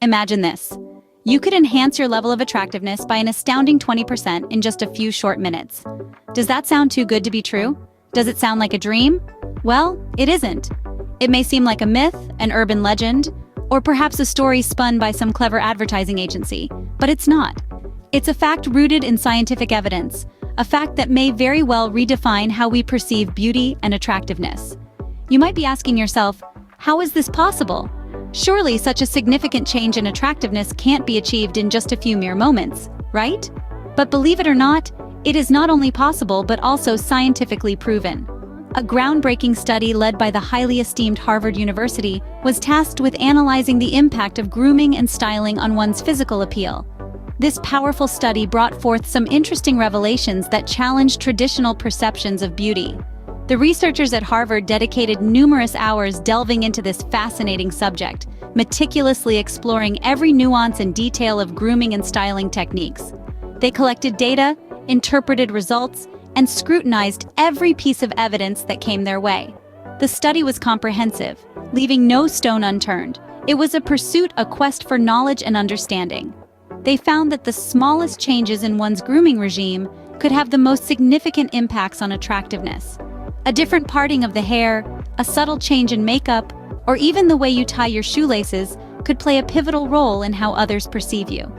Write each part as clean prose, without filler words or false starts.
Imagine this. You could enhance your level of attractiveness by an astounding 20% in just a few short minutes. Does that sound too good to be true? Does it sound like a dream? Well, it isn't. It may seem like a myth, an urban legend, or perhaps a story spun by some clever advertising agency, but it's not. It's a fact rooted in scientific evidence, a fact that may very well redefine how we perceive beauty and attractiveness. You might be asking yourself, how is this possible? Surely such a significant change in attractiveness can't be achieved in just a few mere moments, right? But believe it or not, it is not only possible but also scientifically proven. A groundbreaking study led by the highly esteemed Harvard University was tasked with analyzing the impact of grooming and styling on one's physical appeal. This powerful study brought forth some interesting revelations that challenged traditional perceptions of beauty. The researchers at Harvard dedicated numerous hours delving into this fascinating subject, meticulously exploring every nuance and detail of grooming and styling techniques. They collected data, interpreted results, and scrutinized every piece of evidence that came their way. The study was comprehensive, leaving no stone unturned. It was a pursuit, a quest for knowledge and understanding. They found that the smallest changes in one's grooming regime could have the most significant impacts on attractiveness. A different parting of the hair, a subtle change in makeup, or even the way you tie your shoelaces could play a pivotal role in how others perceive you.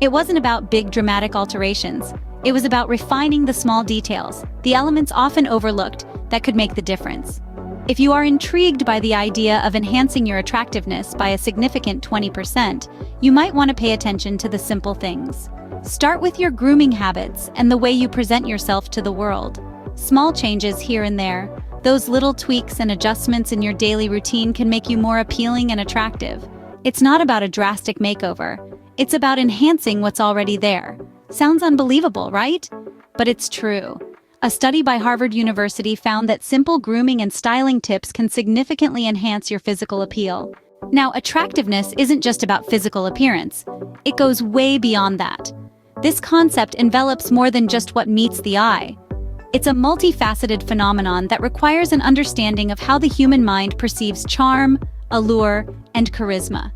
It wasn't about big dramatic alterations. It was about refining the small details, the elements often overlooked, that could make the difference. If you are intrigued by the idea of enhancing your attractiveness by a significant 20%, you might want to pay attention to the simple things. Start with your grooming habits and the way you present yourself to the world. Small changes here and there, those little tweaks and adjustments in your daily routine can make you more appealing and attractive. It's not about a drastic makeover. It's about enhancing what's already there. Sounds unbelievable, right? But it's true. A study by Harvard University found that simple grooming and styling tips can significantly enhance your physical appeal. Now, attractiveness isn't just about physical appearance. It goes way beyond that. This concept envelops more than just what meets the eye. It's a multifaceted phenomenon that requires an understanding of how the human mind perceives charm, allure, and charisma.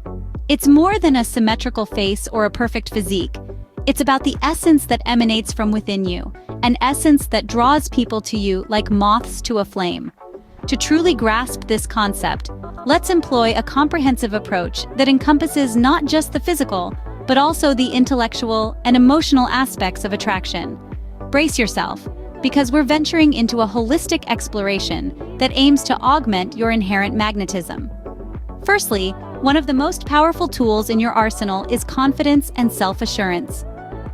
It's more than a symmetrical face or a perfect physique. It's about the essence that emanates from within you, an essence that draws people to you like moths to a flame. To truly grasp this concept, let's employ a comprehensive approach that encompasses not just the physical, but also the intellectual and emotional aspects of attraction. Brace yourself, because we're venturing into a holistic exploration that aims to augment your inherent magnetism. Firstly, one of the most powerful tools in your arsenal is confidence and self-assurance.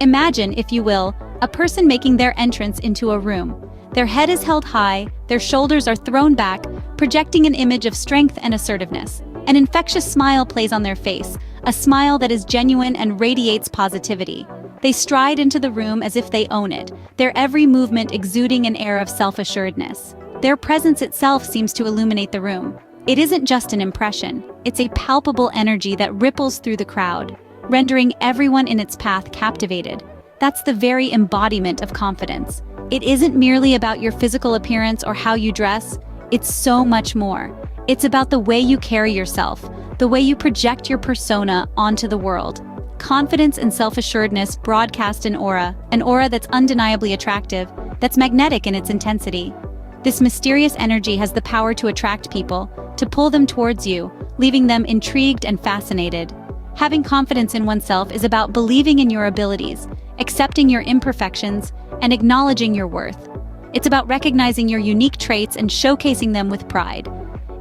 Imagine, if you will, a person making their entrance into a room. Their head is held high, their shoulders are thrown back, projecting an image of strength and assertiveness. An infectious smile plays on their face, a smile that is genuine and radiates positivity. They stride into the room as if they own it, their every movement exuding an air of self-assuredness. Their presence itself seems to illuminate the room. It isn't just an impression, it's a palpable energy that ripples through the crowd, rendering everyone in its path captivated. That's the very embodiment of confidence. It isn't merely about your physical appearance or how you dress, it's so much more. It's about the way you carry yourself, the way you project your persona onto the world. Confidence and self-assuredness broadcast an aura that's undeniably attractive, that's magnetic in its intensity. This mysterious energy has the power to attract people, to pull them towards you, leaving them intrigued and fascinated. Having confidence in oneself is about believing in your abilities, accepting your imperfections, and acknowledging your worth. It's about recognizing your unique traits and showcasing them with pride.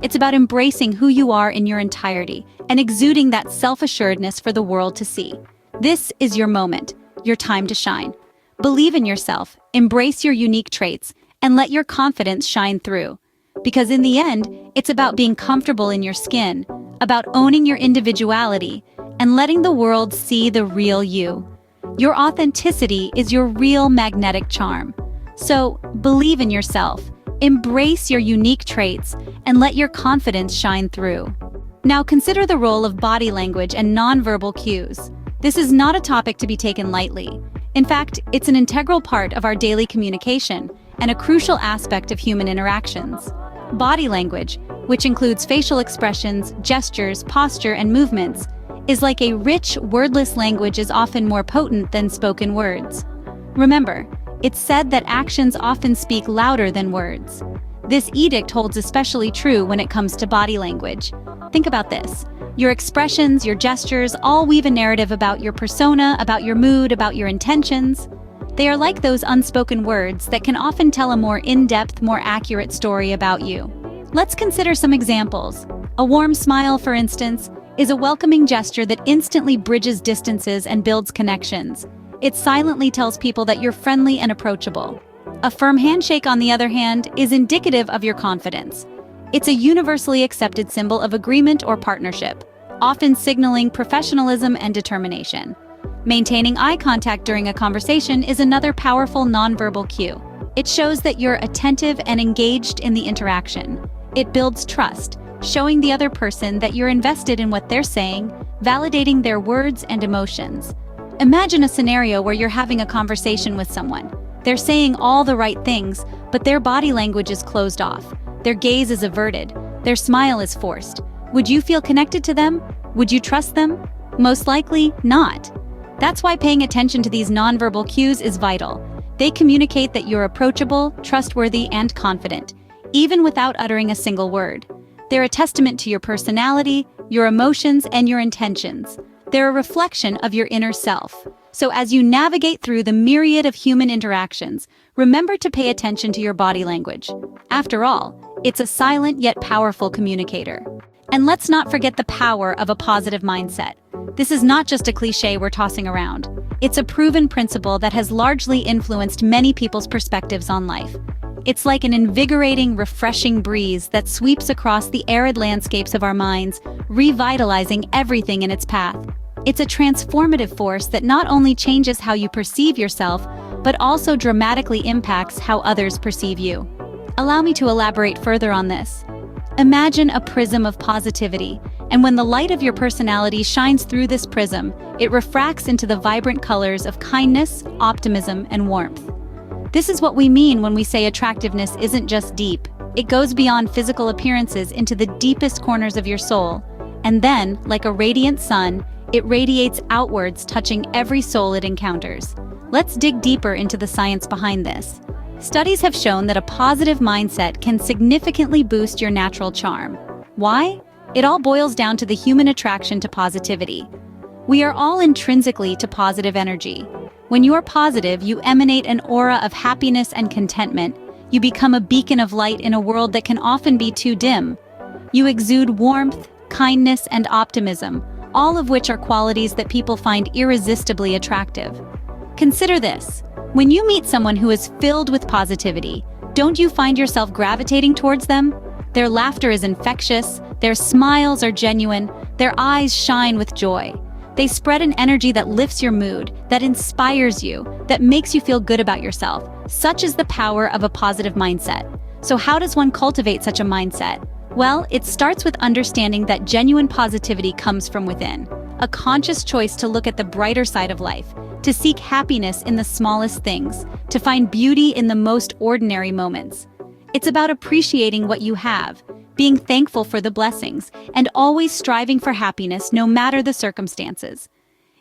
It's about embracing who you are in your entirety and exuding that self-assuredness for the world to see. This is your moment, your time to shine. Believe in yourself, embrace your unique traits, and let your confidence shine through. Because in the end, it's about being comfortable in your skin, about owning your individuality, and letting the world see the real you. Your authenticity is your real magnetic charm. So, believe in yourself, embrace your unique traits, and let your confidence shine through. Now consider the role of body language and nonverbal cues. This is not a topic to be taken lightly. In fact, it's an integral part of our daily communication and a crucial aspect of human interactions. Body language, which includes facial expressions, gestures, posture, and movements, is like a rich, wordless language is often more potent than spoken words. Remember, it's said that actions often speak louder than words. This edict holds especially true when it comes to body language. Think about this. Your expressions, your gestures, all weave a narrative about your persona, about your mood, about your intentions. They are like those unspoken words that can often tell a more in-depth, more accurate story about you. Let's consider some examples. A warm smile, for instance, is a welcoming gesture that instantly bridges distances and builds connections. It silently tells people that you're friendly and approachable. A firm handshake, on the other hand, is indicative of your confidence. It's a universally accepted symbol of agreement or partnership, often signaling professionalism and determination. Maintaining eye contact during a conversation is another powerful nonverbal cue. It shows that you're attentive and engaged in the interaction. It builds trust, showing the other person that you're invested in what they're saying, validating their words and emotions. Imagine a scenario where you're having a conversation with someone. They're saying all the right things, but their body language is closed off. Their gaze is averted. Their smile is forced. Would you feel connected to them? Would you trust them? Most likely not. That's why paying attention to these nonverbal cues is vital. They communicate that you're approachable, trustworthy, and confident, even without uttering a single word. They're a testament to your personality, your emotions, and your intentions. They're a reflection of your inner self. So as you navigate through the myriad of human interactions, remember to pay attention to your body language. After all, it's a silent yet powerful communicator. And let's not forget the power of a positive mindset. This is not just a cliche we're tossing around. It's a proven principle that has largely influenced many people's perspectives on life. It's like an invigorating, refreshing breeze that sweeps across the arid landscapes of our minds, revitalizing everything in its path. It's a transformative force that not only changes how you perceive yourself, but also dramatically impacts how others perceive you. Allow me to elaborate further on this. Imagine a prism of positivity, and when the light of your personality shines through this prism, it refracts into the vibrant colors of kindness, optimism, and warmth. This is what we mean when we say attractiveness isn't just deep. It goes beyond physical appearances into the deepest corners of your soul. And then, like a radiant sun, it radiates outwards, touching every soul it encounters. Let's dig deeper into the science behind this. Studies have shown that a positive mindset can significantly boost your natural charm. Why? It all boils down to the human attraction to positivity. We are all intrinsically to positive energy. When you are positive, you emanate an aura of happiness and contentment. You become a beacon of light in a world that can often be too dim. You exude warmth, kindness, and optimism, all of which are qualities that people find irresistibly attractive. Consider this. When you meet someone who is filled with positivity, don't you find yourself gravitating towards them? Their laughter is infectious, their smiles are genuine, their eyes shine with joy. They spread an energy that lifts your mood, that inspires you, that makes you feel good about yourself. Such is the power of a positive mindset. So how does one cultivate such a mindset? Well, it starts with understanding that genuine positivity comes from within. A conscious choice to look at the brighter side of life, to seek happiness in the smallest things, to find beauty in the most ordinary moments. It's about appreciating what you have, being thankful for the blessings, and always striving for happiness no matter the circumstances.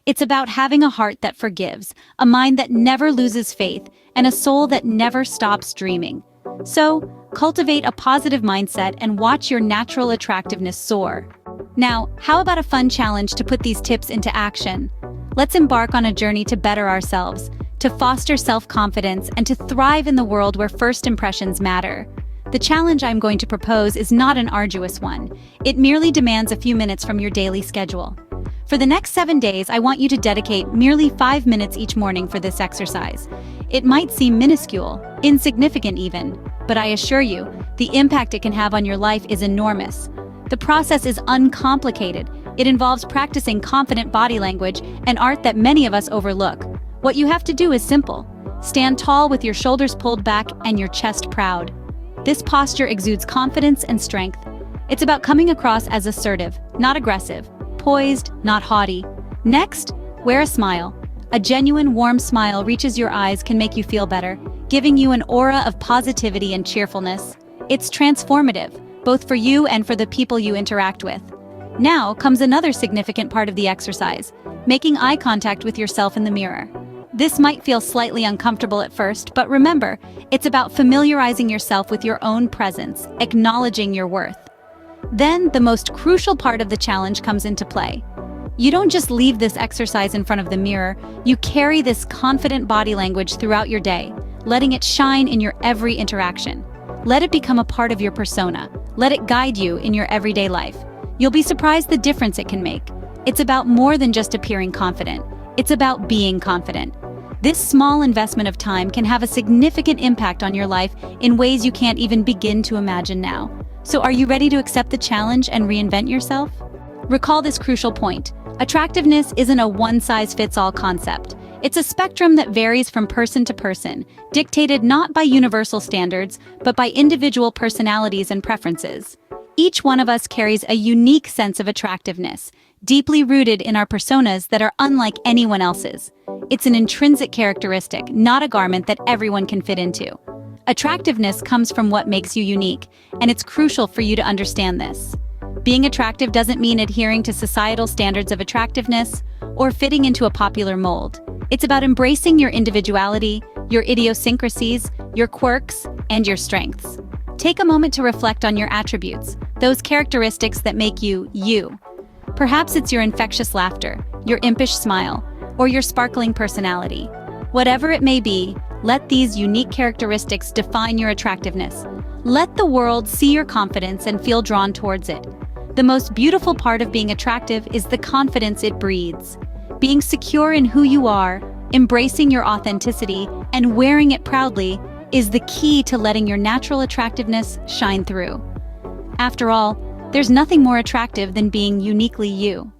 It's about having a heart that forgives, a mind that never loses faith, and a soul that never stops dreaming. So, cultivate a positive mindset and watch your natural attractiveness soar. Now, how about a fun challenge to put these tips into action? Let's embark on a journey to better ourselves, to foster self-confidence, and to thrive in the world where first impressions matter. The challenge I'm going to propose is not an arduous one. It merely demands a few minutes from your daily schedule. For the next 7 days, I want you to dedicate merely 5 minutes each morning for this exercise. It might seem minuscule, insignificant even, but I assure you, the impact it can have on your life is enormous. The process is uncomplicated. It involves practicing confident body language, an art that many of us overlook. What you have to do is simple. Stand tall with your shoulders pulled back and your chest proud. This posture exudes confidence and strength. It's about coming across as assertive, not aggressive, poised, not haughty. Next, wear a smile. A genuine, warm smile reaches your eyes can make you feel better, giving you an aura of positivity and cheerfulness. It's transformative, both for you and for the people you interact with. Now comes another significant part of the exercise, making eye contact with yourself in the mirror. This might feel slightly uncomfortable at first, but remember, it's about familiarizing yourself with your own presence, acknowledging your worth. Then, the most crucial part of the challenge comes into play. You don't just leave this exercise in front of the mirror, you carry this confident body language throughout your day, letting it shine in your every interaction. Let it become a part of your persona. Let it guide you in your everyday life. You'll be surprised the difference it can make. It's about more than just appearing confident. It's about being confident. This small investment of time can have a significant impact on your life in ways you can't even begin to imagine now. So are you ready to accept the challenge and reinvent yourself? Recall this crucial point. Attractiveness isn't a one-size-fits-all concept. It's a spectrum that varies from person to person, dictated not by universal standards, but by individual personalities and preferences. Each one of us carries a unique sense of attractiveness, deeply rooted in our personas that are unlike anyone else's. It's an intrinsic characteristic, not a garment that everyone can fit into. Attractiveness comes from what makes you unique, and it's crucial for you to understand this. Being attractive doesn't mean adhering to societal standards of attractiveness or fitting into a popular mold. It's about embracing your individuality, your idiosyncrasies, your quirks, and your strengths. Take a moment to reflect on your attributes, those characteristics that make you, you. Perhaps it's your infectious laughter, your impish smile, or your sparkling personality. Whatever it may be, let these unique characteristics define your attractiveness. Let the world see your confidence and feel drawn towards it. The most beautiful part of being attractive is the confidence it breeds. Being secure in who you are, embracing your authenticity, and wearing it proudly is the key to letting your natural attractiveness shine through. After all, there's nothing more attractive than being uniquely you.